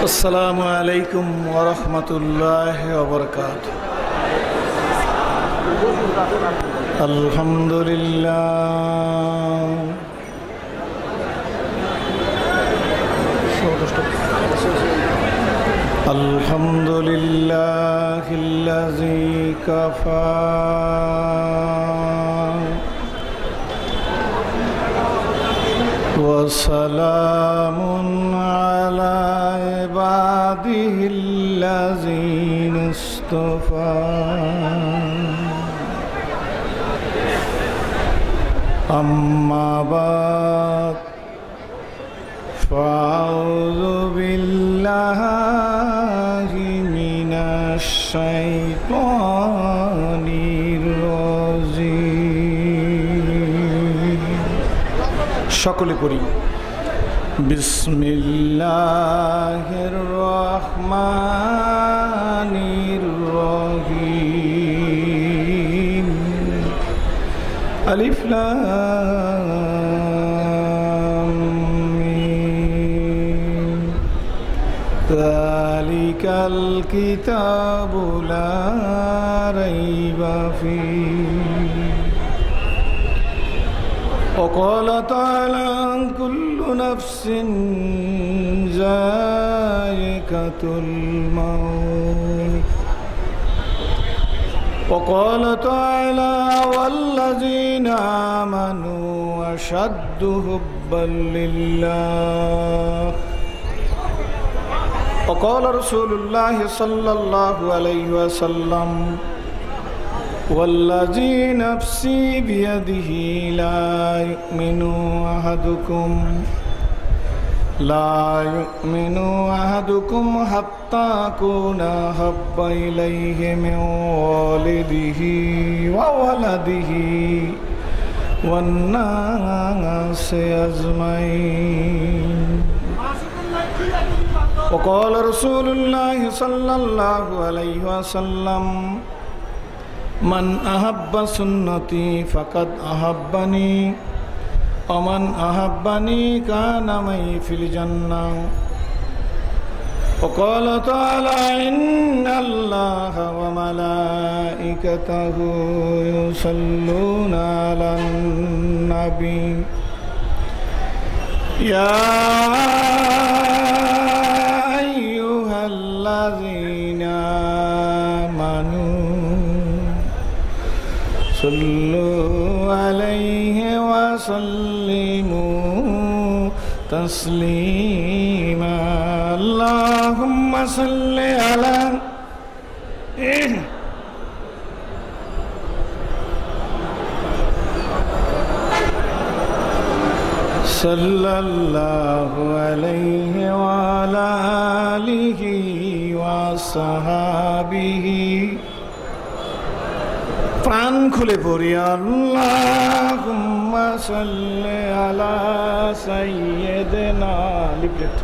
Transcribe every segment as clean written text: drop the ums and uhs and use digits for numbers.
আসসালামু আলাইকুম ওয়া রাহমাতুল্লাহি ওয়া বারাকাতুহু। আলহামদুলিল্লাহ আলহামদুলিল্লাহিল্লাযী কাফা ওয়া সালামুন আলা ইবাদিহিল্লাযীনা ইসতাফা। আম্মা বা'দ ফাআউযু বিল্লাহি মিনাশ শাইতানির রাজীম। সকলে পড়ি বিসমিল্লাহির রহমানির রহিম। আলিফ লাম মিম। যালিকাল কিতাবু লা রাইবা ফীহি। وقال تعالى كل نفس ذائقة الموت. وقال تعالى والذين آمنوا أشد حبا لله. وقال رسول الله صلى الله عليه وسلم والذي نفسي بيده لا يؤمن أحدكم حتى أكون أحب إليه من والده وولده والناس أجمعين. وقال رسول الله صلى الله عليه وسلم من أحب سنتي فقد أحبني ومن أحبني كان معي في الجنة. وقال تعالى إن الله وملائكته يصلون على النبي يا أيها الذين آمنوا صلوا عليه وسلموا تسليما. اللهم صل على صلى الله عليه وعلى آله وصحابه। প্রাণ খুলে পড়ি আল্লাহুম্মা সাল্লি আলা সাইয়্যিদিনা লিপ্লেট।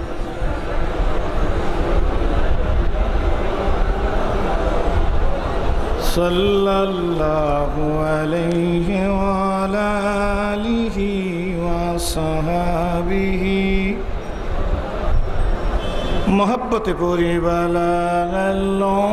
সাল্লাল্লাহু আলাইহি ওয়া আলা আলিহি ওয়া সাহাবিহি। মোহাব্বতে পড়ি বালাগাল্লাহ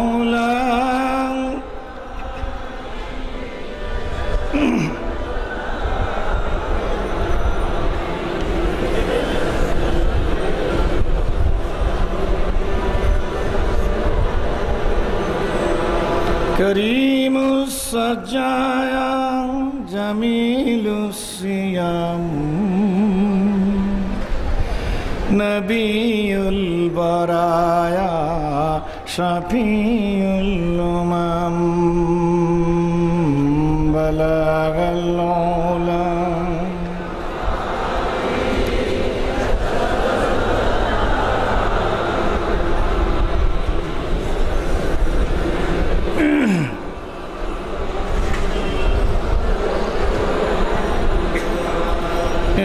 करीमुस सजाया जमीलुस सियाम नबीउल बराया शफीउल उमम बलागल उला।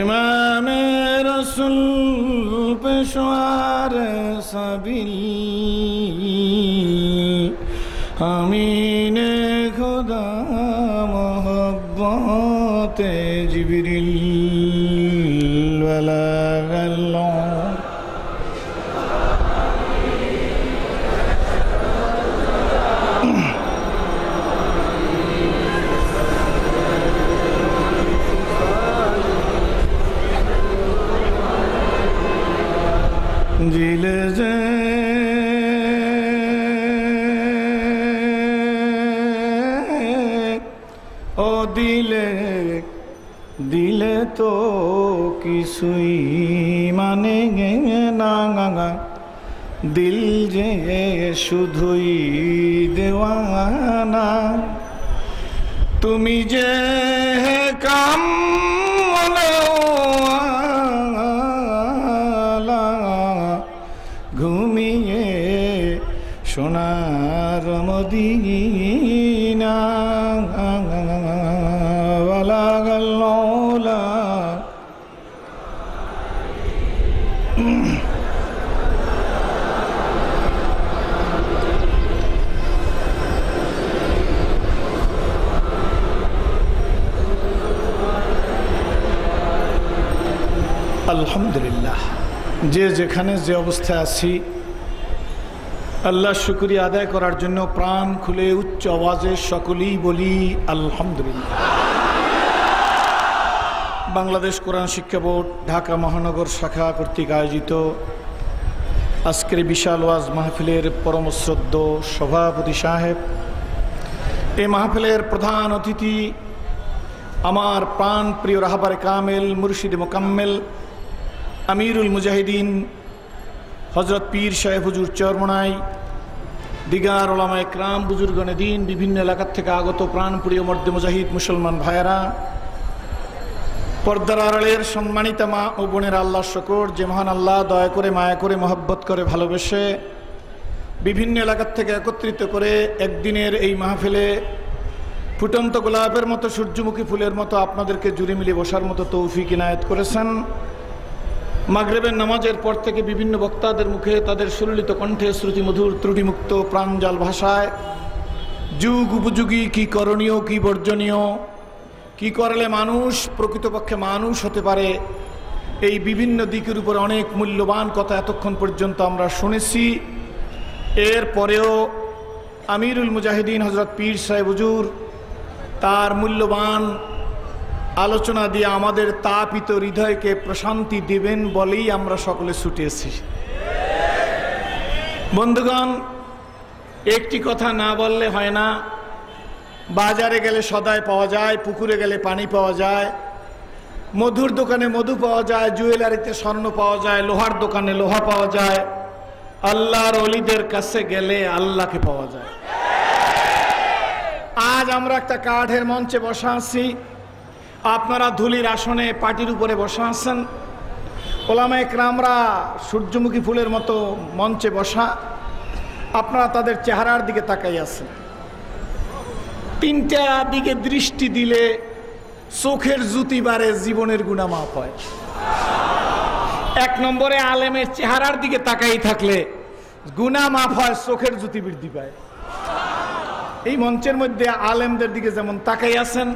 इमाम रसूल पेशवार सबिल अमीन खुदा मोहब्बत जिब्रील वलागल দিলে দিলে তো কিছুই মানে না, দিল যে শুধুই দেওয়ানা। তুমি যে কামলা ঘুমিয়ে সোনার মদিনা ওয়ালা গাল্লা। আলহামদুলিল্লাহ, যে যেখানে যে অবস্থায় আছি আল্লাহ শুকরিয়া আদায় করার জন্য প্রাণ খুলে উচ্চ আওয়াজে সকলেই বলি আলহামদুলিল্লাহ। বাংলাদেশ কোরআন শিক্ষা বোর্ড ঢাকা মহানগর শাখা কর্তৃক আয়োজিত আজকের বিশাল ওয়াজ মাহফিলের পরম শ্রদ্ধেয় সভাপতি সাহেব, এই মাহফিলের প্রধান অতিথি আমার প্রাণ প্রিয় রাহবারে কামেল মুর্শিদ মোকাম্মেল আমিরুল মুজাহিদিন হজরত পীর সাহেব হুজুর চরমনাই, দিগার ওলামা একরাম, বুজুর্গনে দিন, বিভিন্ন এলাকার থেকে আগত প্রাণপ্রিয় মর্দে মুজাহিদ মুসলমান ভাইয়েরা, পর্দার আড়ালের সম্মানিত মা ও বোনের আল্লাহ শুকর, যে মহান আল্লাহ দয়া করে মায়া করে মহব্বত করে ভালোবেসে বিভিন্ন এলাকার থেকে একত্রিত করে একদিনের এই মাহফিলে ফুটন্ত গোলাপের মতো সূর্যমুখী ফুলের মতো আপনাদেরকে জুড়ে মিলে বসার মতো তৌফিক ইনায়েত করেছেন। মাগরিবের নামাজের পর থেকে বিভিন্ন বক্তাদের মুখে তাদের সুললিত কণ্ঠে শ্রুতিমধুর ত্রুটিমুক্ত প্রাঞ্জল ভাষায় যুগ উপযোগী কি করণীয় কি বর্জনীয়, কি করলে মানুষ প্রকৃতপক্ষে মানুষ হতে পারে, এই বিভিন্ন দিকের উপর অনেক মূল্যবান কথা এতক্ষণ পর্যন্ত আমরা শুনেছি। এরপরেও আমিরুল মুজাহিদিন হজরত পীর সাহেব হুজুর তার মূল্যবান আলোচনা দিয়ে আমাদের তাপিত হৃদয়কে প্রশান্তি দিবেন বলেই আমরা সকলে ছুটেছি। বন্ধুগণ, একটি কথা না বললে হয় না। বাজারে গেলে সদাই পাওয়া যায়, পুকুরে গেলে পানি পাওয়া যায়, মধুর দোকানে মধু পাওয়া যায়, জুয়েলারিতে স্বর্ণ পাওয়া যায়, লোহার দোকানে লোহা পাওয়া যায়, আল্লাহর ওলিদের কাছে গেলে আল্লাহকে পাওয়া যায়। আজ আমরা একটা কাঠের মঞ্চে বসা আছি, আপনারা ধুলির আসনে পাটির উপরে বসা আছেন, ওলামা একরামরা সূর্যমুখী ফুলের মতো মঞ্চে বসা, আপনারা তাদের চেহারার দিকে তাকাই আছেন। তিনটা দিকে দৃষ্টি দিলে চোখের জুতি বাড়ে, জীবনের গুনাহ মাফ হয়। এক নম্বরে আলেমের চেহারার দিকে তাকাই থাকলে গুনাহ মাফ হয়, চোখের জুতি বৃদ্ধি পায়। এই মঞ্চের মধ্যে আলেমদের দিকে যেমন তাকাই আছেন,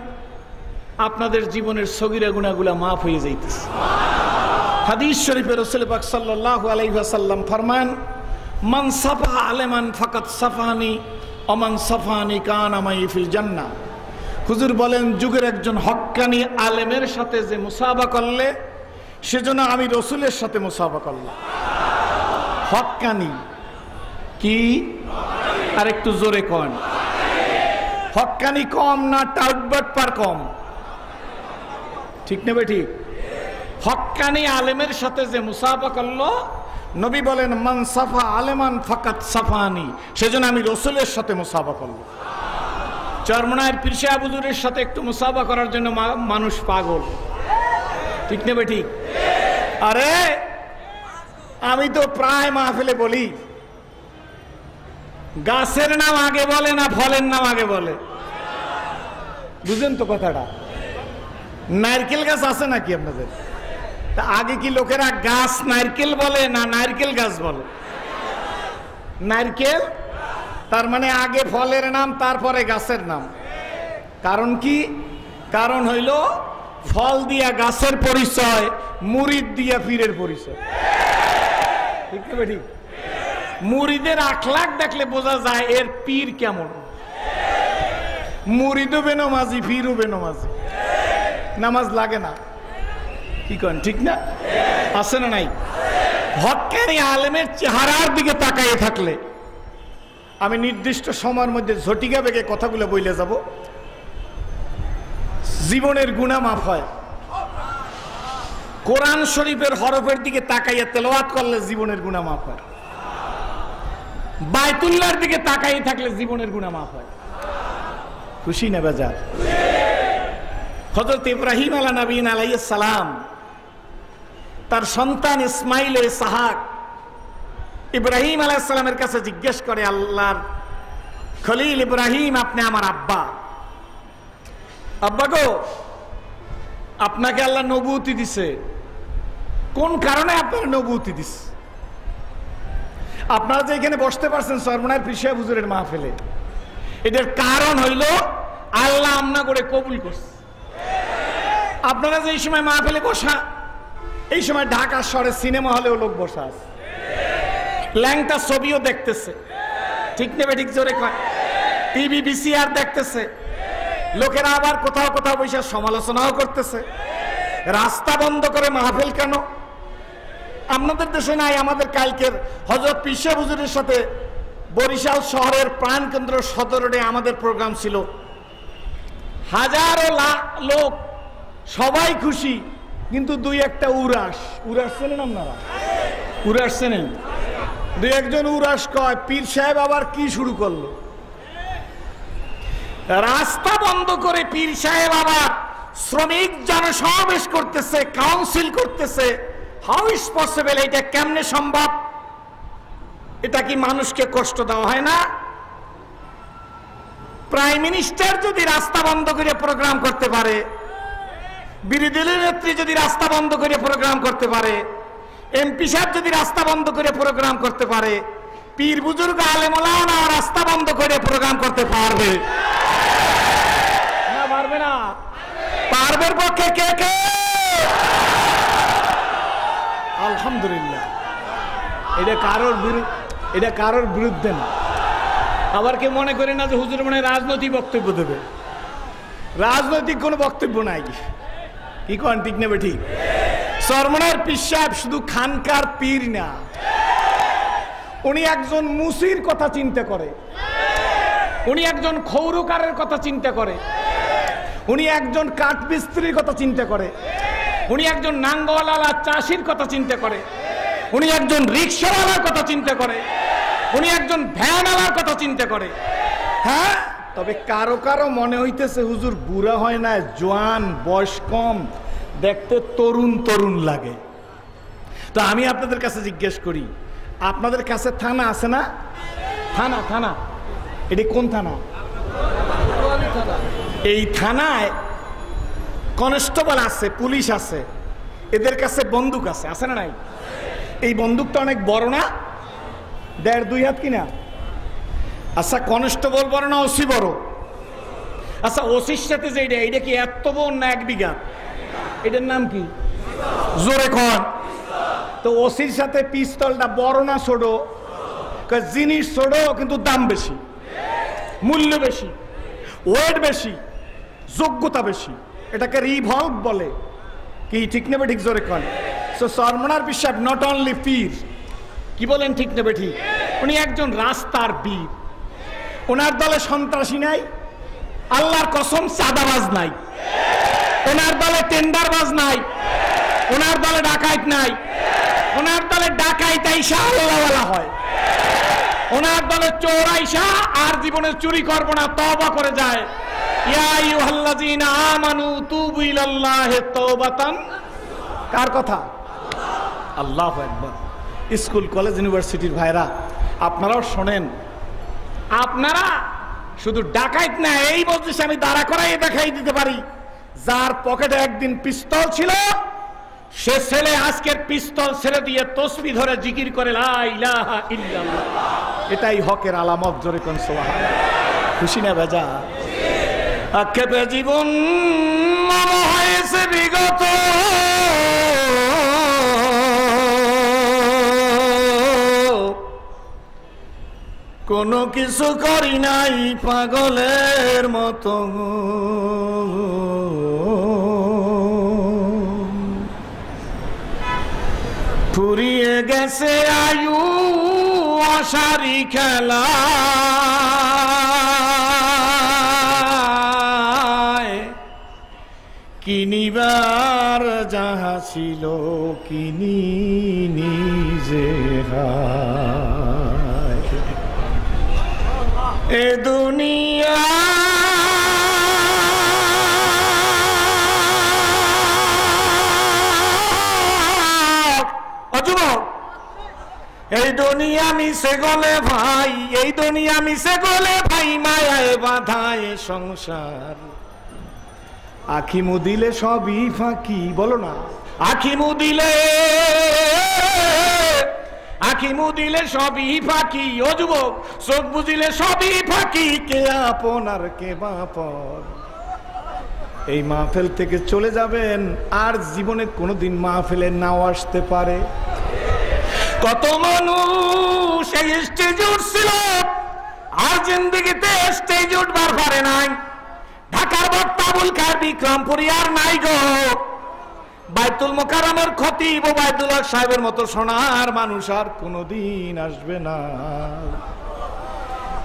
আপনাদের জীবনের সগীরা গুনাহগুলা মাফ হয়ে যাইতেছে। হাদিস শরীফে রাসূল পাক সাল্লাল্লাহু আলাইহি ওয়াসাল্লাম ফরমান, মান সাফাহা আলেমান ফাকাত সাফানি ওমান সাফানি কানা মাই ফিল জান্নাহ। হুজুর বলেন, যুগের একজন হক্কানি আলেমের সাথে যে মুসাফা করলে সেজন্য আমি রসুলের সাথে মুসাফা করলাম। হক্কানি কি? আর একটু জোরে কন। হক্কানি কম না টাউটবাট পার কম? ঠিক নেবে ঠিক? হক্কানি আলেমের সাথে যে মুসাফা করলো, নবী বলেন মান সাফা আলেমান ফাকাত সাফানি, সেজন্য আমি রসুলের সাথে মুসাফা করলো। চরমনায়ের পীর সাহেব হুজুরের সাথে একটু মুসাফা করার জন্য মানুষ পাগল। ঠিক নেবে ঠিক? আরে আমি তো প্রায় মাহফিলে বলি, গাছের নাম আগে বলে না ফলের নাম আগে বলে? বুঝেন তো কথাটা? নারকেল গাছ আছে নাকি আপনাদের? তা আগে কি লোকেরা গাছ নারকেল বলে না নারকেল গাছ বলে? নারকেল। তার মানে আগে ফলের নাম তারপরে গাছের নাম। কারণ কি? কারণ হইল ফল দিয়া গাছের পরিচয়, মুরিদ দিয়া পীরের পরিচয়। ঠিক না ঠিক? মুরিদের আখলাক দেখলে বোঝা যায় এর পীর কেমন। মুরিদও বেনমাজি, পীরও বেনমাজি, নামাজ লাগে না। কি করেন? ঠিক না? আছে না নাই? হক্কানি আলেমের চেহারার দিকে তাকাইয়ে থাকলে, আমি নির্দিষ্ট সময়ের মধ্যে ঝটিকা বেগে কথাগুলো বইলে যাব। জীবনের গুনাহ মাফ হয়। কোরআন শরীফের হরফের দিকে তাকাইয়া তেলাওয়াত করলে জীবনের গুনাহ মাফ হয়। বাইতুল্লাহর দিকে তাকাইয়া থাকলে জীবনের গুনাহ মাফ হয়। খুশি না বেজার? হযরত ইব্রাহিম আলাইহিস সালাম তার সন্তান ইসমাইল ও ইসহাক ইব্রাহিম আলাইহিস সালামের কাছে জিজ্ঞেস করে, আল্লাহর খলিল ইব্রাহিম, আপনি আমার আব্বা। আব্বা গো, আপনাকে আল্লাহ নবুয়তি দিছে, কোন কারণে আপনার নবুয়তি দিছে? আপনারা যে এখানে বসতে পারছেন সরমনার পীর সাহেব হুজুরের মাহফিলে, এটার কারণ হইল আল্লাহ আমনা করে কবুল করছে। আপনারা যে এই সময় মাহফিলে বসা, এই সময় ঢাকা শহরে সিনেমা হলেও লোক বসা আছে, ল্যাংটা ছবিও দেখতেছে, ঠিক নেবে ঠিক জোরে কয়, টিভি ভিসিআর দেখতেছে, লোকেরা আবার কোথাও কোথাও বসে সমালোচনাও করতেছে। রাস্তা বন্ধ করে মাহফিল কেন? আপনাদের দেশে নাই? আমাদের কালকের হযরত পীর সাহেব হুজুরের সাথে বরিশাল শহরের প্রাণকেন্দ্র সদর রোডে আমাদের প্রোগ্রাম ছিল, হাজারো লোক, সবাই খুশি, কিন্তু দুই একটা উরাস চেনেন আপনারা? উরাস চেনেন? দুই একজন উরাস কয় পীর সাহেব আবার কি শুরু করলো? রাস্তা বন্ধ করে পীর সাহেব আবার শ্রমিক জনসমাবেশ করতেছে, কাউন্সিল করতেছে। How is possible? এটা কেমনে সম্ভব? এটা কি মানুষকে কষ্ট দেওয়া হয় না? প্রাইম মিনিস্টার যদি রাস্তা বন্ধ করে প্রোগ্রাম করতে পারে, বিরোধী দলের নেত্রী যদি রাস্তা বন্ধ করে প্রোগ্রাম করতে পারে, এমপি সাহেব যদি রাস্তা বন্ধ করে প্রোগ্রাম করতে পারে, পীর বুজুর্গ আলেম ওলামা রাস্তা বন্ধ করে প্রোগ্রাম করতে পারবে না? পারবে না? পারবের পক্ষে কে কে? আলহামদুলিল্লাহ। এটা কারোর বিরুদ্ধে না। আবার কেউ মনে করে না যে হুজুর মানে রাজনৈতিক বক্তব্য দেবে। রাজনৈতিক কোনো বক্তব্য নাই। কি কোন ঠিক নেবে? ঠিক। সরমনার পীর সাহেব শুধু খানকার পীর না, উনি একজন মুসির কথা চিন্তা করে, উনি একজন ক্ষৌরকারের কথা চিন্তা করে, উনি একজন কাঠ মিস্ত্রির কথা চিন্তা করে, উনি একজন নাঙ্গলওয়ালা চাষির কথা চিন্তা করে, উনি একজন রিক্সাওয়ালার কথা চিন্তা করে, উনি একজন ভ্যানওয়ালার কথা চিন্তা করে। হ্যাঁ, তবে কারো কারো মনে হইতেছে হুজুর বুড়া হয় না, জোয়ান, বয়স কম, দেখতে তরুণ তরুণ লাগে। তো আমি আপনাদের কাছে জিজ্ঞেস করি, আপনাদের কাছে থানা আছে না? থানা এটি কোন থানা? এই থানায় কনস্টেবল আছে, পুলিশ আছে, এদের কাছে বন্দুক আছে, আছে না নাই? এই বন্দুকটা অনেক বড় না? 1.5-2 হাত কিনা? আচ্ছা, কনস্টেবল বড় না ওসি বড়? আচ্ছা, ওসির সাথে যে এইটা কি এত বড় না 1 বিঘা? এটার নাম কি? জোরে কোন? তো ওসির সাথে পিস্তলটা বড় না ছোট? জিনিস ছোট কিন্তু দাম বেশি, মূল্য বেশি, ওয়েট বেশি, যোগ্যতা বেশি। এটাকে রিভলভ বলে। কি ঠিক নেবে ঠিক? জোরে কোন? সো সরমনার পীর সাহেব নট অনলি পীর, কি বলেন ঠিক নেবে ঠিক? উনি একজন রাস্তার বীর। ওনার দলে সন্ত্রাসী নাই, আল্লাহর কসম চাঁদাবাজ নাই, ওনার দলে টেন্ডারবাজ নাই, ওনার দলে ডাকাইত নাই, ওনার দলে ডাকাইত আইসা আল্লাহওয়ালা হয়, ওনার দলে চোর আইসা আর জীবনে চুরি করব না তওবা করে যায়। ইয়া আইয়ুহাল্লাযীনা আমানু তুবু ইলাল্লাহি তাওবাতান। কার কথা? আল্লাহু আকবার। স্কুল কলেজ ইউনিভার্সিটির ভাইরা, আপনারাও শোনেন। আপনারা শুধু ডাকাইত না, এই মজলিসে আমি দাঁড়া করাই দেখাই দিতে পারি, যার পকেটে একদিন পিস্তল ছিল সে ছেলে আজকের পিস্তল ছেড়ে দিয়ে তসবিহ ধরে জিকির করে লা ইলাহা ইল্লাল্লাহ। এটাই হকের আলামত। জোরে কোন সুবহানাল্লাহ। খুশি না বেজা? আক্ষেপে জীবন হয়েছে বিগত, কোনো কিছু করি নাই পাগলের মতো, ফুরিয়ে গেছে আয়ু আশারি খেলা, কিনিবার যাহা ছিল কিনি নিজে এ দুনিয়া এই দুনিয়া মিশে গলে ভাই, এই দুনিয়া মিশে গলে ভাই, মায়ায় বাঁধায় সংসার। আখি মুদিলে সবই ফাঁকি, বলো না আখি মুদিলে, আখি মুদিলে সবই ফাঁকি। ও যুবক, চোখ বুঝিলে সবই ফাঁকি, কে আপন আর কে বাপর। এই মাহফিল থেকে চলে যাবেন, আর জীবনে কোনোদিন মাহফিলে নাও আসতে পারে। কত মানুষ এই স্টেজে উঠছিল, আর জিন্দেগিতে স্টেজ উঠবার পারে নাই। ঢাকার বক্তা আবুল খায়ের বিক্রমপুরী আর নাই গো। বাইতুল মোকাররমের খতিব ওবায়দুল হক সাহেবের মতো সোনার মানুষ আর কোনোদিন আসবে না।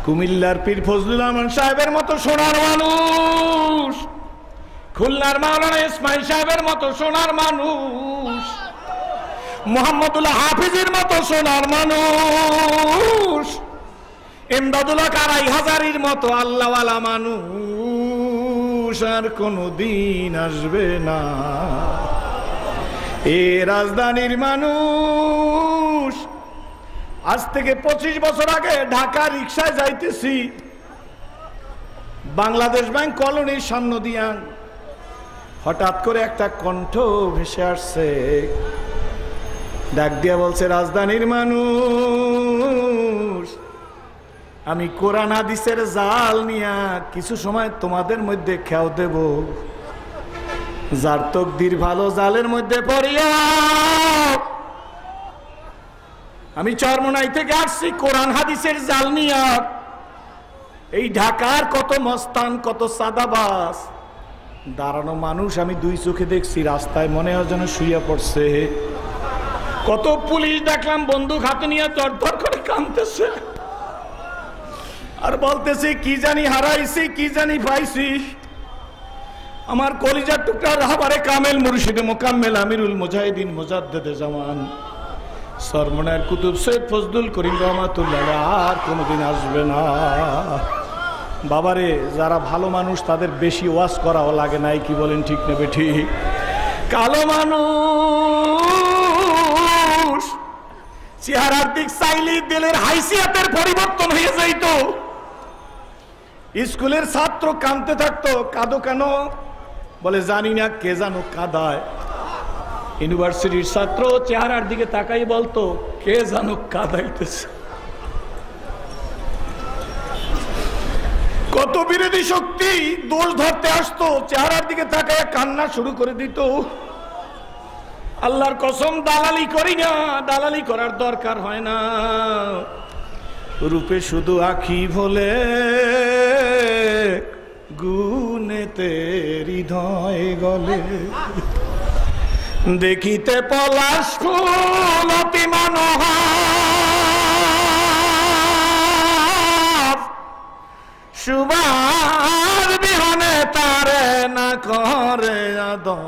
কুমিল্লার পীর ফজলুর রহমান সাহেবের মতো সোনার মানুষ, খুলনার মাওলানা ইসমাইল সাহেবের মতো সোনার মানুষ, মোহাম্মদুল্লাহ হাফিজের মতো সোনার মানুষ, ইমদাদুল্লাহ কারাই হাজারির মতো আল্লাহওয়ালা মানুষ আর কোনোদিন আসবে না। এ রাজধানীর মানুষ, আজ থেকে 25 বছর আগে ঢাকা রিক্সায় যাইতেছি, বাংলাদেশ ব্যাংক কলোনির সামনে দিয়া হঠাৎ করে একটা কণ্ঠ ভেসে আসছে, ডাক দিয়া বলছে, রাজধানীর মানুষ, আমি কোরআন হাদিসের জাল নিয়া কিছু সময় তোমাদের মধ্যে খেয়াও দেব। যার তকদির ভালো জালের মধ্যে পড়িয়া। আমি চরমনাই থেকে আসছি কোরআন হাদিসের জাল নিয়া। এই ঢাকার কত মস্তান, কত সাদাবাস, দাঁড়ানো মানুষ আমি দুই চোখে দেখছি, রাস্তায় মনে হয় যেন শুইয়া পড়ছে। কত পুলিশ দেখলাম বন্দুক হাতে নিয়ে তরতর করে কাঁদতেছে আর বলতেছে, কি জানি হারাইছি, কি জানি পাইছি। আমার কলিজার টুকরা রাহবারে কামেল মুর্শিদে মোকাম্মেল আমিরুল মুজাহিদিন মুজাদ্দেদে জামান সরমনায়ের কুতুব সৈয়দ ফজলুল করিম রহমাতুল্লাহ আর কোনোদিন আসবে না। বাবারে, যারা ভালো মানুষ তাদের বেশি ওয়াজ করাও লাগে নাই, কি বলেন ঠিক নেবে ঠিক? কালো মানুষ চেহারার দিক চাইলে দিলের হাইসিয়াতের পরিবর্তন হয়ে যাইত। স্কুলের ছাত্র কাঁদতে থাকতো, কাঁদো কেন? বলে জানি না, কে জানো কাঁদায়। ইউনিভার্সিটির ছাত্র চেহারার দিকে তাকাই বলতো, কে জানো কাঁদাইতেছে। কত বিরোধী শক্তি দোষ ধরতে আসতো, চেহারার দিকে তাকায় কান্না শুরু করে দিত। আল্লাহর কসম, দালালি করি না, দালালি করার দরকার হয় না। রূপে শুধু আখি ভোলে, গুণেতে হৃদয় গলে। দেখিতে পলাশ ফুল অতি মনোহর, সুবার বিহনে তারে না করে আদর।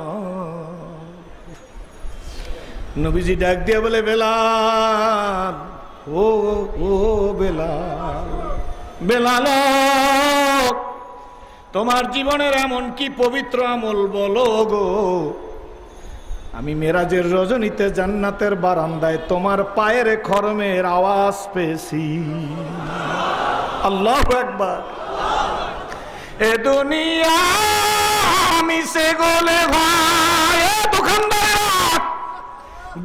নবীজি ডাক দিয়ে বলে, বেলাল, ও ও বেলাল, বেলাল, তোমার জীবনের এমন কি পবিত্র আমল বলো গো, আমি মেরাজের রজনীতে জান্নাতের বারান্দায় তোমার পায়ের খরমের আওয়াজ পেয়েছি। আল্লাহু আকবার। এ দুনিয়া মিশে গলে ভাই, দোকানদার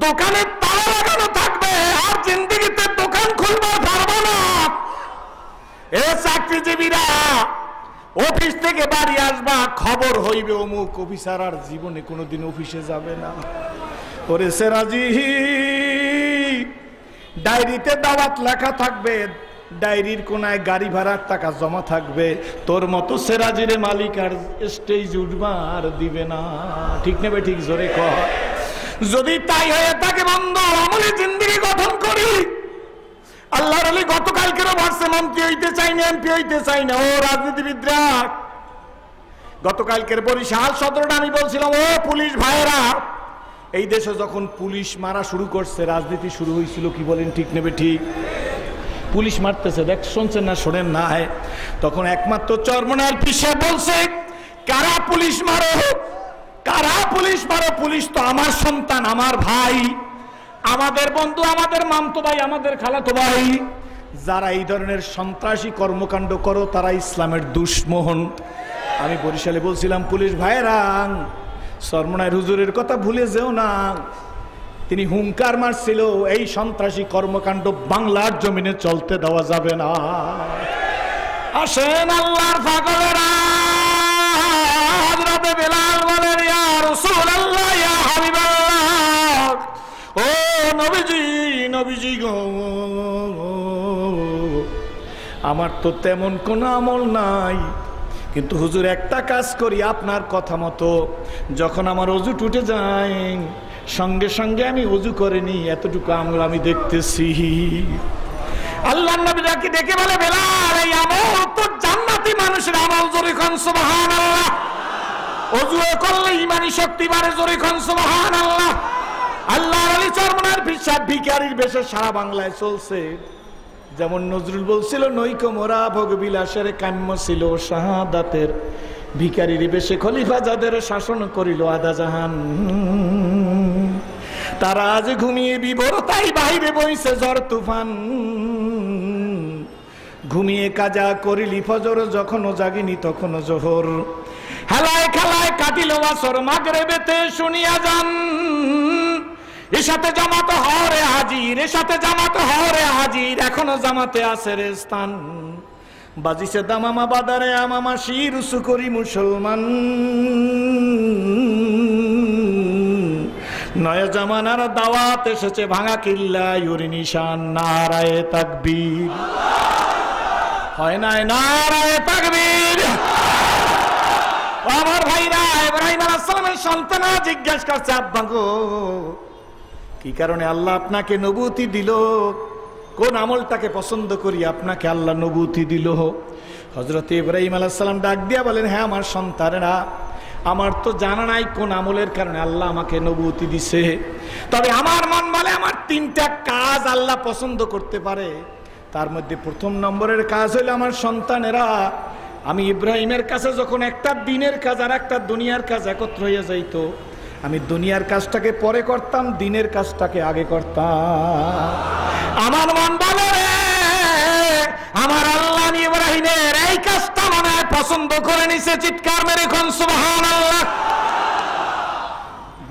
দোকানে তালা লাগানো থাকবে, আর জিন্দেগিতে দোকান খুলতে পারবো না। এ চাকরিজীবীরা, অফিস থেকে বাড়ি আসবা, খবর হইবে অমুক অফিসার আর জীবনে কোনোদিন অফিসে যাবে না। ওরে সেরাজি, ডায়েরিতে দাওয়াত লেখা থাকবে, ডায়েরির কোনায় গাড়ি ভাড়ার টাকা জমা থাকবে। তোর মতো সেরাজিরে মালিক আর স্টেজ উঠবা আর দিবে না। ঠিক নেবে ঠিক? জোরে কর। যদি তাই হয়ে থাকে বন্ধু, আমলে জিন্দেগি গঠন করি। আল্লাহর আলী গতকালকেরও ভার্সে মন্ত্রী হইতে চাই না, এমপি হইতে চাই না। ও রাজনীতিবিদরা, গতকালকের বরিশাল সদরটা আমি বলছিলাম, ও পুলিশ ভাইয়েরা, এই দেশে যখন পুলিশ মারা শুরু করছে, রাজনীতি শুরু হয়েছিল, কি বলেন ঠিক নেবে ঠিক? পুলিশ মারতেছে, দেখ শুনছেন না শোনেন না, তখন একমাত্র চরমনার পিছে বলছে, কারা পুলিশ মারো, কারা পুলিশ মারো? পুলিশ তো আমার সন্তান, আমার ভাই, আমাদের বন্ধু, আমাদের মামতো ভাই, আমাদের খালাতো ভাই। যারা এই ধরনের সন্ত্রাসী কর্মকাণ্ড করো তারা ইসলামের দুশমন। আমি বরিশালে বলছিলাম, পুলিশ ভাইরা চরমনার হুজুরের কথা ভুলে যেও না, তিনি হুঙ্কার মারছিল এই সন্ত্রাসী কর্মকাণ্ড বাংলার জমিনে চলতে দেওয়া যাবে না। আসেন আল্লাহর পাগলেরা, হযরত বেলাল বলেন, ইয়া রাসূলুল্লাহ, ইয়া হাবিবাল্লাহ, ও নবীজি, নবীজি গো, আমার তো তেমন কোনো আমল নাই, কিন্তু হুজুর একটা কাজ করি, আপনার কথা মতো যখন আমার অজু টুটে যায় সঙ্গে সঙ্গে আমি অজু করে নি, এতটুকু আমল আমি দেখতেছি। আল্লাহর নবী ডাকি দেখে বলে, বেলাল, এই আমল তো জান্নাতি মানুষের আমল, জোরে কোন সুবহানাল্লাহ। অজু করলে ঈমানি শক্তি বাড়ে, জোরে কোন সুবহানাল্লাহ। আল্লাহর ওলি চরমনার পিসাব ভিখারির বেশে সারা বাংলায় চলছে। যেমন নজরুল বলছিল, নৈক মোরা ভোগ বিলাসের কাম্য ছিল শাহাদাতের, ভিখারির বেশে খলিফা যাদের শাসন করিল আধা জাহান, তারা আজ ঘুমিয়ে বিবর, তাই বাহিরে বইছে ঝড় তুফান। ঘুমিয়ে কাজা করিলি ফজর, যখনও জাগিনি তখনও জোহর, হেলায় খেলায় কাটিল আসর, মাগরিবেতে শুনিয়া যান, এসাতে জামাত হরে হাজির, এসাতে জামাত হরে হাজির, এখনো জামাতে আছে রে স্থান। বাজিছে দামামা বাদারে আমামা, শির উঁচু করি মুসলমান, নয়া জামানার দাওয়াত এসেছে, ভাঙা কিল্লা ইউরি নিশান, নারায়ে তাকবীর, হয় নাই নারায়ে তাকবীর। আমার ভাইরা, ইব্রাহিম আলাইহিস সালামের সন্তানরা জিজ্ঞাসা করছে, আব্বা গো, কি কারণে আল্লাহ আপনাকে নবুয়তি দিল? কোন আমলটাকে পছন্দ করি আপনাকে আল্লাহ নবুয়তি দিল? হযরত ইব্রাহিম আলাইহিস সালাম ডাক দিয়া বলেন, হ্যাঁ আমার সন্তানেরা, আমার তো জানা নাই কোন আমলের কারণে আল্লাহ আমাকে নবুয়তি দিছে, তবে আমার মন বলে আমার তিনটা কাজ আল্লাহ পছন্দ করতে পারে। তার মধ্যে প্রথম নম্বরের কাজ হইল, আমার সন্তানেরা, আমি ইব্রাহিমের কাছে যখন একটা দিনের কাজ আর একটা দুনিয়ার কাজ একত্র হয়ে যাইতো, আমি দুনিয়ার কাজটাকে পরে করতাম, দিনের কাজটাকে আগে করতাম। আমার মন বলে, আমার আল্লাহ ইব্রাহিমের এই কাজটা মনে হয় পছন্দ করে নিছে, চিৎকার মেরে কোন সুবহানাল্লাহ।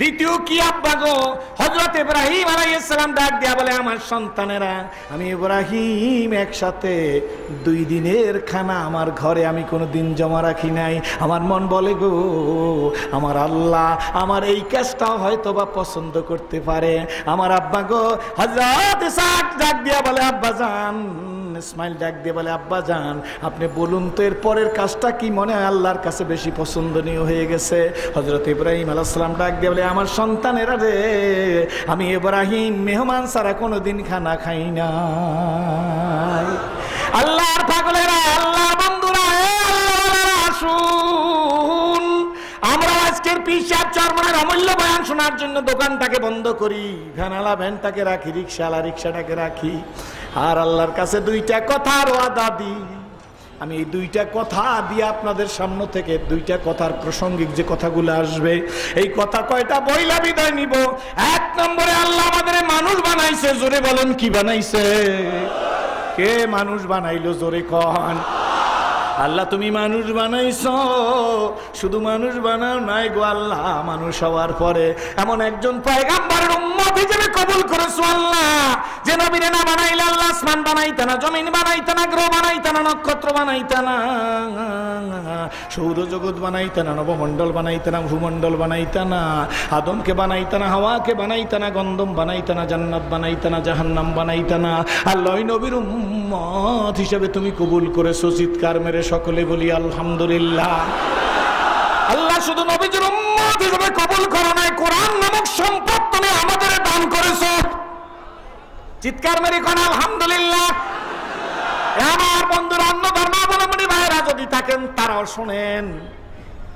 দ্বিতীয় কি আব্বা গো? হযরত ইব্রাহিম আলাইহিস সালাম ডাক দিয়া বলে, আমার সন্তানেরা, আমি ইব্রাহিম একসাথে 2 দিনের খানা আমার ঘরে আমি কোনোদিন জমা রাখি নাই। আমার মন বলে গো, আমার আল্লাহ আমার এই কাজটাও হয়তো বা পছন্দ করতে পারে। আমার আব্বা গো, হযরত ইসহাক ডাক দিয়া বলে, আব্বা জান, ইসমাইল ডাক দিয়ে বলে, আব্বা জান, আপনি বলুন তো এর পরের কাজটা কি মনে হয় আল্লাহর কাছে বেশি পছন্দনীয় হয়ে গেছে? হযরত ইব্রাহিম আলাইহিস সালাম ডাক দিয়ে বলে, আমার সন্তানেরা রে, আমি ইব্রাহিম মেহমান ছাড়া কোনোদিন খানা খাই না। আল্লাহর পাগলেরা, আল্লাহর বন্ধুরা, আসুন আমরা আজকের পীর সাহেব চরমনার অমূল্য বয়ান শোনার জন্য দোকানটাকে বন্ধ করি, ভ্যানালা ভ্যানটাকে রাখি, রিক্সাওয়ালা রিক্সাটাকে রাখি, আর আল্লাহর কাছে 2টা কথার ওয়াদা দিই। আমি এই 2টা কথা দিয়ে আপনাদের সামনে থেকে 2টা কথার প্রাসঙ্গিক যে কথাগুলো আসবে, এই কথা কয়টা বইলা বিদায় নিব। 1 নম্বরে, আল্লাহ আমাদের মানুষ বানাইছে, জোরে বলেন কি বানাইছে? কে মানুষ বানাইলো? জোরে কন। আল্লাহ তুমি মানুষ বানাইছো, শুধু মানুষ বানাও নাই গো আল্লাহ, মানুষ হওয়ার পরে এমন একজন পয়গম্বরের উম্মত হিসেবে কবুল করেছো আল্লাহ, যে নবীরে না বানাইলে আল্লাহ আসমান বানাইতা না, জমিন বানাইতা না, গ্রহ বানাইতা না, নক্ষত্র বানাইতা না, সৌরজগৎ বানাইতা না, নবমণ্ডল বানাইতা না, ভূমণ্ডল বানাইতা না, আদমকে বানাইতা না, হাওয়াকে বানাইতা না, গন্ধম বানাইতা না, জান্নাত বানাইতা না, জাহান্নাম বানাইতা না। আল্লাহ ওই নবীর উম্মত হিসেবে তুমি কবুল করেছো। চিৎকার মেরে সকলে বলি আলহামদুলিল্লাহ। আল্লাহ শুধু নবীর উম্মত হিসেবে কবুল করো নাই, কোরআন নামক সম্পদ তুমি আমাদের দান করেছো। চিৎকার মেরে কোন আলহামদুলিল্লাহ। আমার বন্ধুরা, অন্য ধর্মাবলম্বী ভাইরা যদি থাকেন তারাও শোনেন,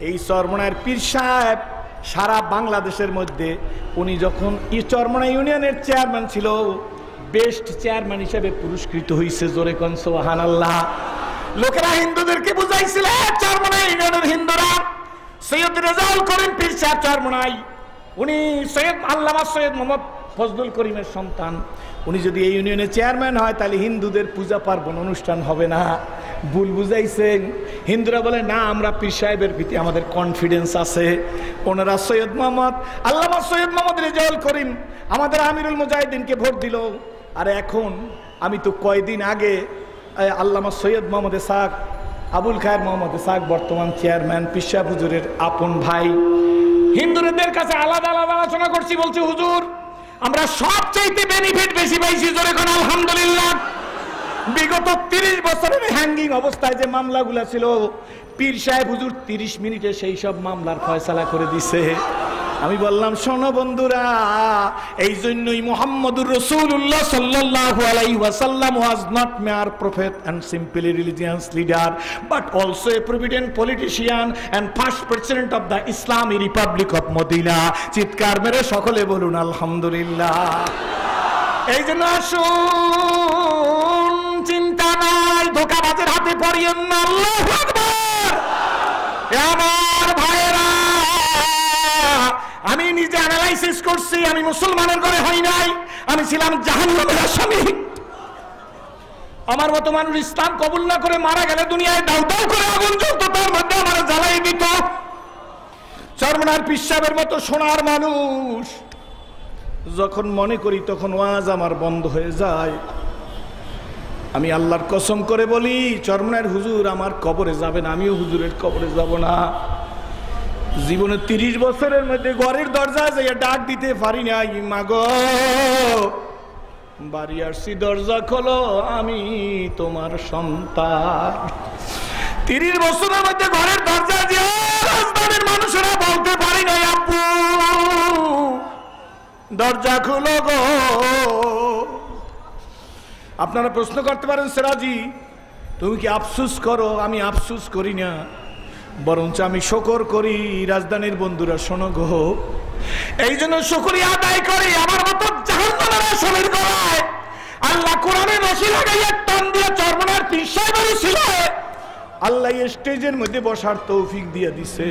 এই চরমনায়ের পীর সাহেব সারা বাংলাদেশের মধ্যে উনি যখন চরমনা ইউনিয়নের চেয়ারম্যান ছিল, বেস্ট চেয়ারম্যান হিসেবে পুরস্কৃত হয়েছে। জোরে কোন সুবহানাল্লাহ। লোকেরা হিন্দুদেরকে বুঝাইছিল, চরমনা ইউনিয়নের হিন্দুরা সৈয়দ রেজাউল করিম পীর সাহেব চরমনাই, উনি সৈয়দ আল্লামা সৈয়দ মোহাম্মদ ফজলুল করিমের সন্তান, উনি যদি এই ইউনিয়নের চেয়ারম্যান হয় তাহলে হিন্দুদের পূজা পার্বণ অনুষ্ঠান হবে না। ভুল বুঝাইছেন। হিন্দুরা বলে না, আমরা পীর সাহেবের প্রতি আমাদের কনফিডেন্স আছে। ওনারা সৈয়দ মোহাম্মদ আল্লামা সৈয়দ মোহাম্মদ রেজাউল করিম আমাদের আমিরুল মুজাহিদিনকে ভোট দিল। আর এখন আমি তো কয়দিন আগে আল্লামা সৈয়দ মোহাম্মদ ইসহাক আবুল খায়ের মোহাম্মদ ইসহাক বর্তমান চেয়ারম্যান পীর সাহেব হুজুরের আপন ভাই, হিন্দুদের কাছে আলাদা আলাদা আলোচনা করছি। বলছি হুজুর আমরা সবচাইতে বেনিফিট বেশি পাইছি। জোরে কোন আলহামদুলিল্লাহ। বিগত 30 বছরের হ্যাঙ্গিং অবস্থায় যে মামলাগুলো ছিল, পীর সাহেব হুজুর 30 মিনিটে সেই সব মামলার ফয়সালা করে দিছে। আমি বললাম শোনো বন্ধুরা, এই জন্যই মুহাম্মদুর রাসূলুল্লাহ সাল্লাল্লাহু আলাইহি ওয়াসাল্লাম was not mere prophet and simply religious leader but also a provident politician and first president of the Islamic Republic of Medina। চিৎকার মেরে সকলে বলুন আলহামদুলিল্লাহ। এই জন্য আসুন, চিন্তা নাই, ধোঁকাবাজের হাতে পড়িয়েন না। আল্লাহু আকবার। আমার ভাইয়েরা, আমি নিজে অ্যানালাইসিস করছি। আমি মুসলমানের ঘরে হই নাই, আমি ছিলাম জাহান্নামের আসামি। আমার মতো মানুষ ইসলাম কবুল না করে মারা গেলে দুনিয়ায় দাউ দাউ করে আগুন জ্বলতো, তার মধ্যে আমার জ্বালাই দিত। চরমনার পীর সাহেবের মতো সোনার মানুষ যখন মনে করি তখন ওয়াজ আমার বন্ধ হয়ে যায়। আমি আল্লাহর কসম করে বলি, চরমনার হুজুর আমার কবরে যাবে না, আমিও হুজুরের কবরে যাব না। জীবনে 30 বছরের মধ্যে ঘরের দরজা যাইয়া ডাক দিতে পারি নাই, মাগো বাড়ি আসছি, দরজা খোলো, আমি তোমার সন্তান। 30 বছরের মধ্যে ঘরের দরজা দিয়ে রাজধানীর মানুষেরা বলতে পারি নাই, আব্বু দরজা খুলো গো। আপনারা প্রশ্ন করতে পারেন, সিরাজি তুমি কি আফসোস করো? আমি আফসোস করি না, বরঞ্চ আমি শুকর করি। রাজধানীর বন্ধুরা শোনো গো, এই জন্য শুকরিয়া আদায় করি। আমার মতো জাহান্নামের আসামির গলায় আল্লাহ কোরআনের রশি লাগাইয়া টান দিয়ে চরমনার পীর সাহেবের ছিল, আল্লাহ স্টেজের মধ্যে বসার তৌফিক দিয়ে দিছে।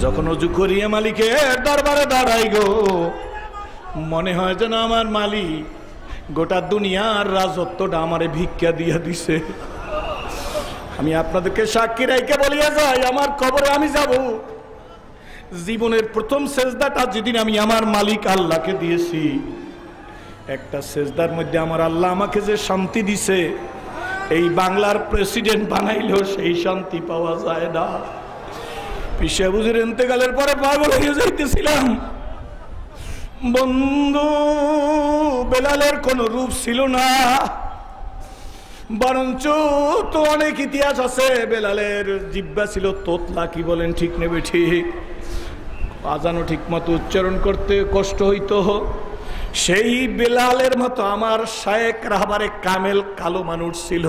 যখন ওযু করিয়া মালিকের দরবারে দাঁড়াই গো, মনে হয় যেন আমার মালিক গোটা দুনিয়ার রাজত্বটা আমারে ভিক্ষা দিয়া দিছে। আমি আপনাদেরকে সাক্ষী রাইকে বলিয়া যাই, আমার কবরে আমি যাব, জীবনের প্রথম সেজদাটা যেদিন আমি আমার মালিক আল্লাহকে দিয়েছি, একটা সেজদার মধ্যে আমার আল্লাহ আমাকে যে শান্তি দিছে, এই বাংলার প্রেসিডেন্ট বানাইলেও সেই শান্তি পাওয়া যায় না। পীর সাহেব হুজুর ইন্তেকালের পরে পাগল হয়ে যাইতেছিলাম। বন্ধু, বেলালের কোনো রূপ ছিল না, বরঞ্চ তো অনেক ইতিহাস আছে। বেলালের জিহ্বা ছিল তোতলা, কি বলেন ঠিক নেবে ঠিক, আজানও ঠিক মতো উচ্চারণ করতে কষ্ট হইতো। সেই বেলালের মতো আমার শায়েখ রাহবারে কামেল কালো মানুষ ছিল,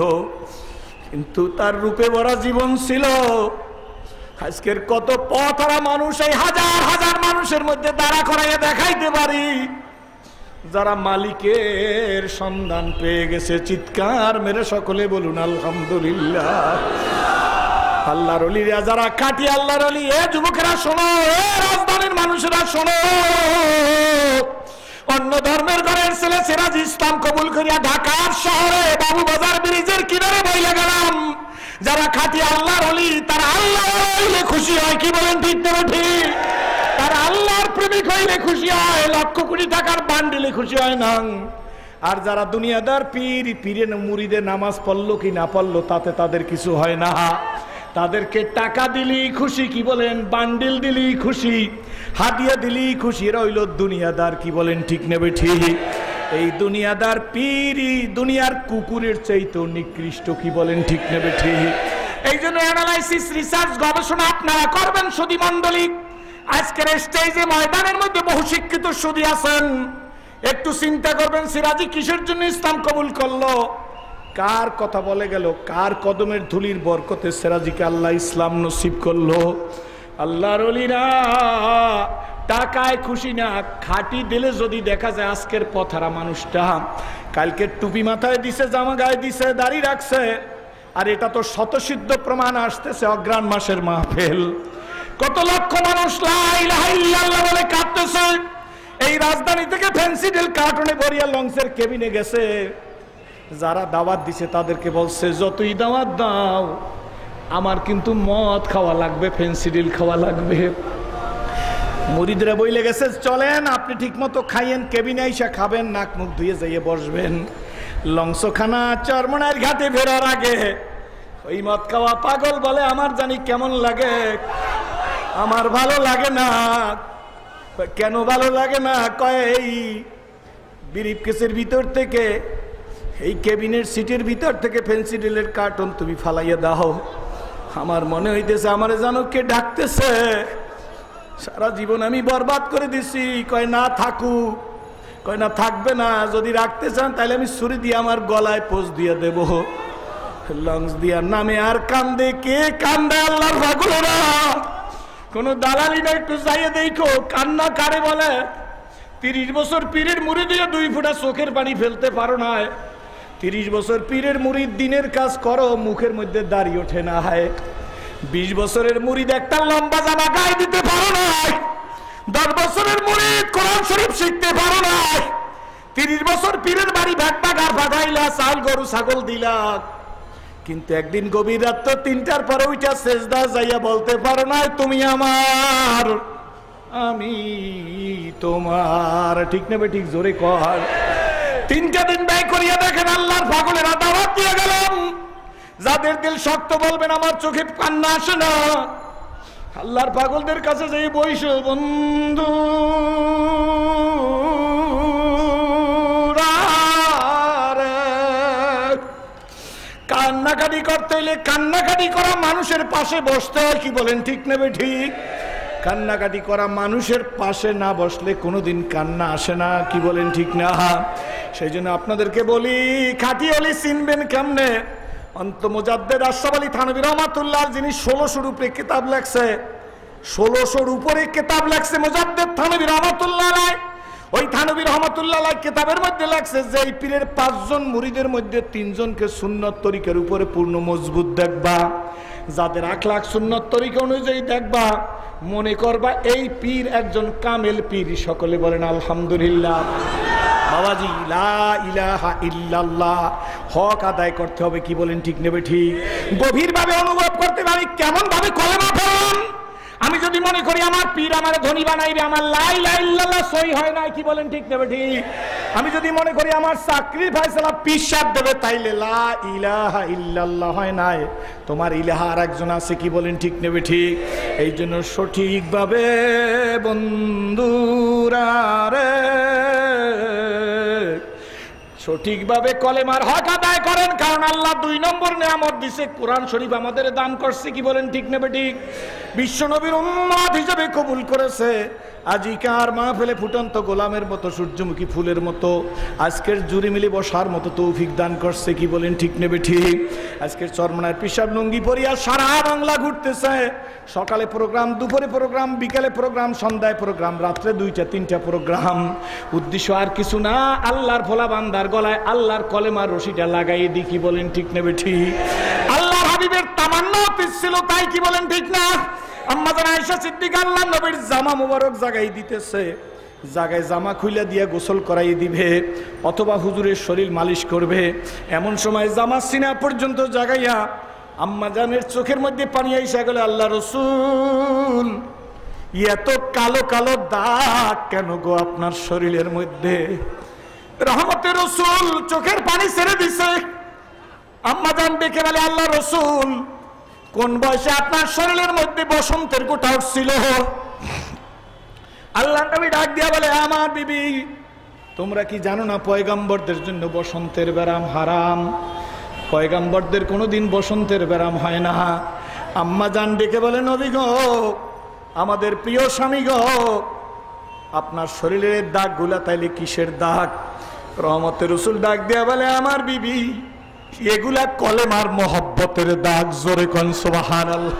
কিন্তু তার রূপে ভরা জীবন ছিল। আজকের কত পথহারা মানুষ, এই হাজার হাজার মানুষের মধ্যে দাঁড়া করাইয়া দেখাইতে পারি যারা মালিকের সন্ধান পেয়ে গেছে। চিৎকার মেরে সকলে বলুন আলহামদুলিল্লাহ। আল্লাহর ওলিরা যারা কাটি আল্লাহর ওলি, এ যুবকেরা শোনো, এ রাজধানীর মানুষেরা শোনো, অন্য ধর্মের ঘরের ছেলে সিরাজ ইসলাম কবুল করিয়া ঢাকার শহরে বাবুবাজার ব্রিজের কিনারে বইলে গেলাম। যারা খাঁটি আল্লাহর ওলি, তারা আল্লাহ হইলে খুশি হয়, কি বলেন ঠিক না ঠিক? তারা আল্লাহর প্রেমিক হইলে খুশি হয়, লক্ষ কোটি টাকার বান্ডিলে খুশি হয় না। আর যারা দুনিয়াদার পীর, পীরের মুরিদে নামাজ পড়লো কি না পড়লো তাতে তাদের কিছু হয় না। তাদেরকে টাকা দিলেই খুশি, কি বলেন, বান্ডিল দিলেই খুশি, হাদিয়া দিলেই খুশি। এরা হইল দুনিয়াদার, কি বলেন ঠিক নেবে ঠিক? এই দুনিয়াদার পীরই দুনিয়ার কুকুরের চাইতেও নিকৃষ্ট, কি বলেন ঠিক নেবে ঠিক? এই জন্য অ্যানালাইসিস, রিসার্চ, গবেষণা আপনারা করবেন সুধী মণ্ডলী। আজকের স্টেজে ময়দানের মধ্যে বহু শিক্ষিত সুধী আছেন, একটু চিন্তা করবেন সিরাজি কিসের জন্য ইসলাম কবুল করলো। কার কথা বলে গেল, কার কদমের ধুলির বরকতে সেরাজিকে আল্লাহ ইসলাম নসিব করলো। আল্লাহর ওলিরা টাকায় খুশি না, খাঁটি দিলে যদি দেখা যায় আজকের পথহারা মানুষটা কালকে টুপি মাথায় দিছে, জামা গায়ে দিছে, দাড়ি রাখছে, আর এটা তো শতসিদ্ধ প্রমাণ আসতেছে অগ্রাণ মাসের মাহফিল। কত লক্ষ মানুষ লা ইলাহা ইল্লাল্লাহ বলে কাঁদতেছে। এই রাজধানী থেকে ফেন্সিডিল কার্টনে ভরিয়া লঞ্চের কেবিনে গেছে, যারা দাওয়াত দিছে তাদেরকে বলছে যতই দাওয়াত দাও আমার কিন্তু মদ খাওয়া লাগবে, ফেন্সিডিল খাওয়া লাগবে। মুরিদরা বইলে গেছে চলেন আপনি ঠিক মতো খাইয়েন, কেবিনে আইসা খাবেন, নাক মুখ ধুয়ে যাইয়ে বসবেন। লংসখানা চরমনার ঘাটে ফেরার আগে ওই মদ খাওয়া পাগল বলে আমার জানি কেমন লাগে, আমার ভালো লাগে না। কেন ভালো লাগে না? কয় এই ব্রিফকেসের ভিতর থেকে, এই কেবিনের সিটের ভিতর থেকে ফেন্সিডিলের কার্টন তুমি ফালাইয়া দাও। আমার মনে হইতেছে আমারে জানো কে ডাকতেছে, সারা জীবন আমি বরবাদ করে দিছি। কয় না থাকুক, কয় না থাকবে না, যদি রাখতে চান তাহলে আমি ছুরি দিয়ে আমার গলায় পোজ দিয়ে দেব। লঞ্চ দিয়ার নামে আর কান্দে, কে কান্দে? আল্লাহর পাগলেরা। কোন দালালি না, একটু যাইয়ে দেখো কান্না কারে বলে। 30 বছর পীরের মুড়ি দিয়ে 2 ফোঁটা চোখের পানি ফেলতে পারো না। 30 বছর পীরের মুড়ির দিনের কাজ করো, মুখের মধ্যে দাড়ি ওঠে না। হয় 20 বছরের মুড়িদ একটা লম্বা জামা গায়ে দিতে পারো না। 10 বছরের মুড়িদ কোরআন শরীফ শিখতে পারো না। 30 বছর পীরের বাড়ি ভাগবাগ আর ভাগাইলা, চাল গরু ছাগল দিলা, কিন্তু একদিন গভীর রাত 3টার পরে ওইটা সেজদা যাইয়া বলতে পারো না তুমি আমার, আমি তোমার। ঠিক নেবে ঠিক জোরে কর। 3টা দিন ব্যয় করিয়া দেখেন আল্লাহর পাগলেরা দাওয়াত দিয়ে গেলাম। যাদের দিল শক্ত বলবেন আমার চোখে কান্না আসে না, আল্লাহর পাগলদের কাছে যাই বইস বন্ধু, কান্নাকাটি করতে হইলে কান্নাকাটি করা মানুষের পাশে বসতে হয়। কি বলেন ঠিক নেবে ঠিক? কান্নাকাটি করা মানুষের পাশে না বসলে কোনোদিন কান্না আসে না। কি বলেন ঠিক না? সেই জন্য আপনাদেরকে বলি খাঁটি অলি চিনবেন কেমনে? অন্ত মুজাদ্দেদ আশরাফ আলী থানভী রহমাতুল্লাহ, যিনি 1600-র উপরে কিতাব লেখছে, 1600-র উপরে কিতাব লেখছে মুজাদ্দেদ থানভী রহমাতুল্লাহ। ওই থানভী রহমাতুল্লাহ কিতাবের মধ্যে লেখছে যে এই পীরের 5 জন মুরিদের মধ্যে 3 জনকে সুন্নত তরিকার উপরে পূর্ণ মজবুত দেখবা, যাদের আখলাক সুন্নত তরিকা অনুযায়ী দেখবা, মনে করবা এই পীর একজন কামেল পীর। সকলে বলেন আলহামদুলিল্লাহ। বাবাজি লা ইলাহা ইল্লাল্লাহ হক আদায় করতে হবে। কি বলেন ঠিক নেবে ঠিক? গভীরভাবে অনুভব করতে হবে কেমন ভাবে কলেমা পড়লাম। আমি যদি মনে করি আমার পীর আমার ধনী বানাইবে, আমার লা ইলাহা ইল্লাল্লাহ সই হয় না। কি বলেন ঠিক নেবে ঠিক? আমি যদি মনে করি আমার চাকরি ফয়সালা পীর সাহেব দেবে, তাইলে লা ইলাহা ইল্লাল্লাহ হয় নাই, তোমার ইলাহা আর একজন আছে। কি বলেন ঠিক নেবে ঠিক? এই জন্য সঠিকভাবে বন্ধুরা রে, সঠিকভাবে কলেমার হক আদায় করেন। কারণ আল্লাহ 2 নম্বর নিয়ামত দিছে, কোরআন শরীফ আমাদের দান করছে। কি বলেন ঠিক নেবে ঠিক? বিশ্ব নবীর উম্মত হিসেবে কবুল করেছে। আজিকার মাহফিলে ফুটন্ত গোলামের মতো, সূর্যমুখী ফুলের মতো আজকের জুড়ি মিলে বসার মতো তৌফিক দান করছে। কি বলেন ঠিক নেবে ঠিক? আজকের চরমনার পিসাব লুঙ্গি পরিয়া সারা বাংলা ঘুরতেছে। সকালে প্রোগ্রাম, দুপুরে প্রোগ্রাম, বিকালে প্রোগ্রাম, সন্ধ্যায় প্রোগ্রাম, রাত্রে 2টা 3টা প্রোগ্রাম। উদ্দেশ্য আর কিছু না, আল্লাহর ভোলা বান্দার গলায় আল্লাহর কলেমার রশিটা লাগাই দি। কি বলেন ঠিক নেবে ঠিক? আল্লাহর হাবিবের তামান্না ছিল তাই। কি বলেন ঠিক না? আম্মা জান আয়েশা সিদ্দিকা আল্লাহর নবীর জামা মুবারক জাগাই দিতেছে, জায়গায় জামা খুইলা দিয়ে গোসল করাই দিবে, অথবা হুজুরের শরীর মালিশ করবে। এমন সময় জামা সিনা পর্যন্ত জাগাইয়া আম্মা জানের চোখের মধ্যে পানি আইসা গেল, আল্লাহ রসুল এত কালো কালো দাগ কেন গো আপনার শরীরের মধ্যে? রহমতের রসুল চোখের পানি ছেড়ে দিছে। আম্মা জান ডেকে বলে, আল্লাহ রসুল কোন বয়সে আপনার শরীরের মধ্যে বসন্তের গোটা উঠছিল? আল্লাহ নবী ডাক দিয়া বলে, আমার বিবি তোমরা কি জানো না পয়গম্বরদের জন্য বসন্তের ব্যারাম হারাম? পয়গম্বরদের কোনোদিন বসন্তের ব্যারাম হয় না। আম্মা জান ডেকে বলে, নবী গো, আমাদের প্রিয় স্বামী গো, আপনার শরীরের দাগ গুলা তাইলে কিসের দাগ? রহমতের রসুল ডাক দিয়া বলে, আমার বিবি এগুলা কলেমার মহব্বতের দাগ, জোরে কোন সুবহানাল্লাহ।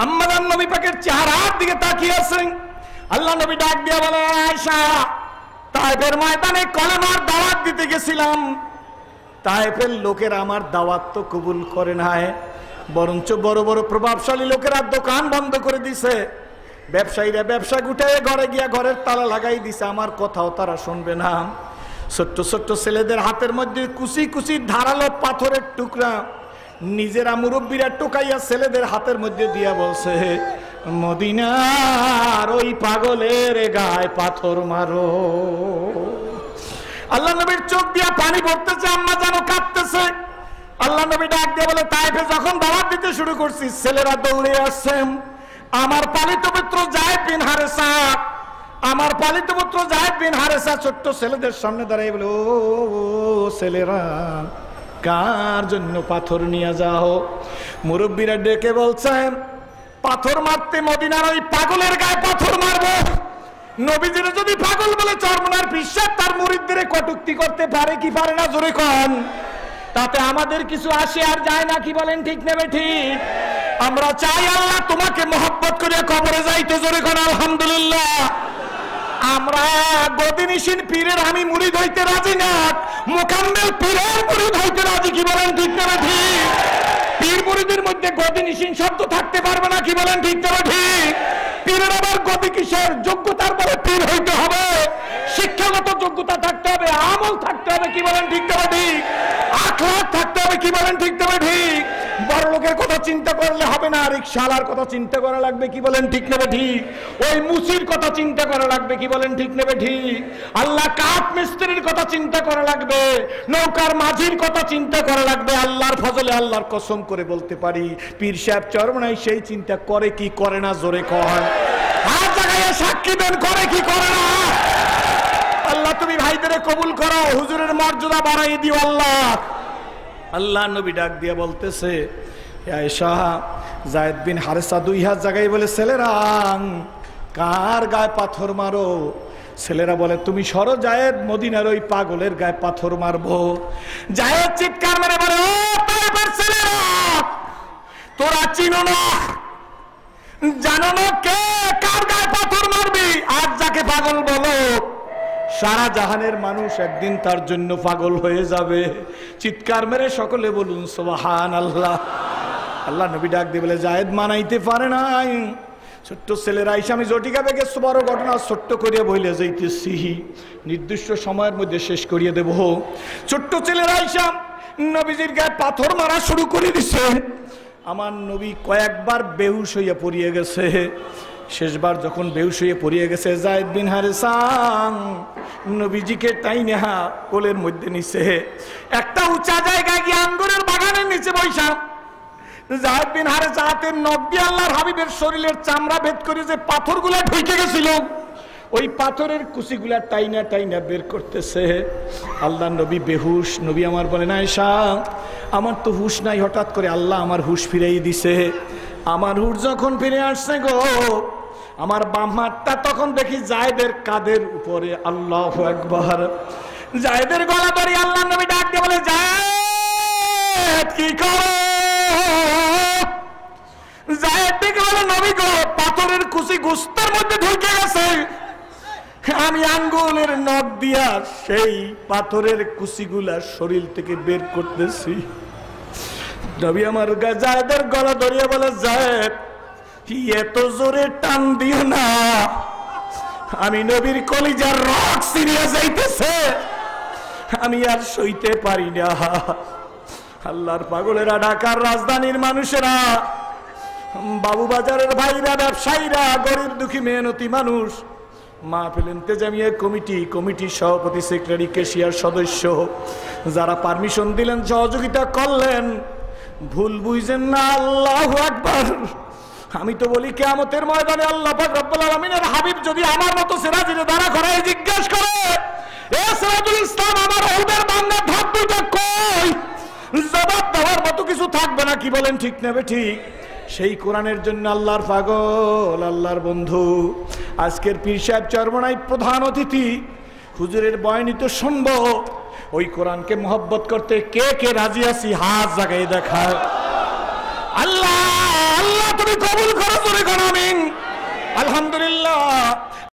আম্মাজান নবী পাকের চেহারার দিকে তাকিয়ে আছেন। আল্লাহ নবী ডাক দিয়ে বলে, আয়েশা, তায়েফের ময়দানে কলেমার দাওয়াত দিতে গেছিলাম, তায়েফের লোকেরা আমার দাওয়াত তো কবুল করে নাই, বরঞ্চ বড় বড় প্রভাবশালী লোকেরা দোকান বন্ধ করে দিছে, ব্যবসায়ীরা ব্যবসা গুটায়ে ঘরে গিয়া ঘরের তালা লাগাই দিছে, আমার কথাও তারা শুনবে না। ছোট্ট ছোট্ট ছেলেদের হাতের মধ্যে কুচি কুচি ধারালো পাথরের টুকরা নিজেরা মুরব্বীরা টোকাইয়া ছেলেদের হাতের মধ্যে দিয়া বলছে, মদিনার ওই পাগলের গায়ে পাথর মারো। আল্লাহ নবীর চোখ দিয়া পানি পড়তেছে, আম্মা যেন কাঁদতেছে। আল্লাহ নবী ডাক দিয়ে বলে, তায়েফে যখন দাওয়াত দিতে শুরু করছি, ছেলেরা দৌড়ে আসছে। আমার পালিত পুত্র যায়েদ বিন হারেসা, আমার পালিত পুত্র যায়েদ বিন হারেসা ছোট্ট ছেলেদের সামনে দাঁড়িয়ে বলে, ও ছেলেরা, কার জন্য পাথর নিয়ে যাও? মুরব্বীরা ডেকে বলছেন, পাথর মারতে মদিনার ওই পাগলের গায়ে পাথর মারবো। নবীজির যদি পাগল বলে চরমনার বিশ্বাস তার মুরিদদের কটূক্তি করতে পারে কি পারে না, জোরে কোন? তাতে আমাদের কিছু আসে আর যায় না, কি বলেন ঠিক নেবে ঠিক? আমরা চাই আল্লাহ তোমাকে মহব্বত করে কবরে যাইতে, জোরে কোন আলহামদুলিল্লাহ। আমরা গদিনিশিন পীরের আমি মুরিদ হইতে রাজি না, মোকাম্মেল পীরের মুরিদ হইতে রাজি, কি বলেন ঠিক নেবে ঠিক? পীর মুরিদের মধ্যে গদিনিশিন শব্দ থাকতে পারবে না, কি বলেন ঠিক নেবে ঠিক? পীরের আবার গদি কিসের? যোগ্যতার পরে পীর হইতে হবে, শিক্ষাগত যোগ্যতা থাকতে হবে, আমল থাকতে হবে, কি বলেন ঠিক নেবে ঠিক? আখলাক থাকতে হবে, কি বলেন ঠিক নেবে ঠিক? বড় লোকের কথা চিন্তা করলে হবে না, রিকশালার কথা চিন্তা করা লাগবে, কি বলেন ঠিক নেবে ঠিক? ওই মুসির কথা চিন্তা করা লাগবে, কি বলেন ঠিক নেবে ঠিক? আল্লাহ কাঠ মিস্ত্রির কথা চিন্তা করা লাগবে, নৌকার মাঝির কথা চিন্তা করা লাগবে। আল্লাহর ফজলে আল্লাহর কসম করে বলতে পারি, পীর সাহেব চরমনাই সেই চিন্তা করে কি করে না, জোরে কয়? আর জায়গায় সাক্ষী দেন, করে কি করে না? আল্লাহ তুমি ভাইদের কবুল করো, হুজুরের মর্যাদা বাড়াই দিও আল্লাহ। আল্লাহ নবী ডাক দিয়ে বলতেছে, আয়েশা, যায়েদ বিন হারেসা দুই হাত জায়গায় বলে, ছেলেরা কার গায়ে পাথর মারো? ছেলেরা বলে, তুমি সরো যায়েদ, মদিনার ওই পাগলের গায়ে পাথর মারবো। যায়েদ চিৎকার মেরে বলে, ও তায়েফের ছেলেরা, তোরা চিনো না, জানো না কে কার গায়ে পাথর মারবি? আজ যাকে পাগল বলো, সারা জাহানের মানুষ একদিন তার জন্য পাগল হয়ে যাবে। চিৎকার মেরে সকলে বলুন সুবহানাল্লাহ। আল্লাহ নবী ডাক দিয়ে বলে, যায়েদ মানাইতে পারে নাই। ছোট্ট ছেলেরা এসে, আমি জটিকা বেগে বড় ঘটনা ছোট্ট করিয়া বইলে যাইতেছি, নির্দিষ্ট সময়ের মধ্যে শেষ করিয়ে দেব। ছোট্ট ছেলেরা এসে নবীজির গায়ে পাথর মারা শুরু করে দিছে। আমার নবী কয়েকবার বেহুশ হইয়া পড়িয়ে গেছে। শেষবার যখন বেহুশ হয়ে পড়িয়ে গেছে, যায়েদ বিন হারেসা নবীজিকে টাইনে কোলের মধ্যে নিছে, একটা উঁচা জায়গায় গিয়ে আঙ্গুরের বাগানের নিচে বৈশা যায়েদ বিন হারেসা হাতের নখ দিয়ে আল্লাহর হাবিবের শরীরের চামড়া ভেদ করে যে পাথরগুলা ঢুকে গেছিল, ওই পাথরের কুচিগুলা টাইনা টাইনা বের করতেছে। আল্লাহ নবী বেহুশ। নবী আমার বলেন, আয়েশা, আমার তো হুশ নাই, হঠাৎ করে আল্লাহ আমার হুশ ফিরাই দিছে। আমার হুশ যখন ফিরে আসছে গো, আমার বাম হাতটা তখন দেখি যায়েদের কাঁধের উপরে। আল্লাহু আকবার। যায়েদের গলা ধরে আল্লাহ নবী ডাক দিয়ে বলে, যায়েদ কি করো? যায়েদ দেখে বলে, নবী গো, পাথরের কুচি গোস্তের মধ্যে ঢুকে গেছে, আমি আঙ্গুলের নখ দিয়া সেই পাথরের কুচিগুলা শরীর থেকে বের করতেছি। নবী আমার যায়েদের গলা ধরিয়া বলে, যায়েদ এত জোরে টান দিও না, আমি নবীর কলিজার রক ছিঁড়িয়া যাইতেছে, আমি আর সইতে পারি না। আল্লাহর পাগলেরা, ঢাকার রাজধানীর মানুষেরা, বাবুবাজারের ভাইরা, ব্যবসায়ীরা, গরিব দুঃখী মেহনতি মানুষ, মাহফিল ইন্তেজামিয়া কমিটির সভাপতি, সেক্রেটারি, ক্যাশিয়ার সদস্য, যারা পারমিশন দিলেন, সহযোগিতা করলেন, ভুল বুঝেন না। আল্লাহু আকবার। আমি তো বলি, কিয়ামতের ময়দানে আল্লাহ পাক রব্বুল আলামিনের হাবিব যদি আমার মতো সিরাজিরে দাঁড়া করায় জিজ্ঞেস করে, এ সিরাজুল ইসলাম, আমার ওদের বান্দা ধাপ দুটো কই? জবাব দেওয়ার মতো কিছু থাকবে না, কি বলেন ঠিক নেবে ঠিক? সেই কোরআনের জন্য আল্লাহর পাগল, আল্লাহর বন্ধু। আজকের পীর সাহেব চরমনাই প্রধান অতিথি, হুজুরের বয়ানি তো শুনবো, ওই কোরআনকে মহব্বত করতে কে কে রাজি আছি হাত জাগাই দেখায়। আল্লাহ আল্লাহ তুমি কবুল করো, জোরে করো আমিন। আলহামদুলিল্লাহ।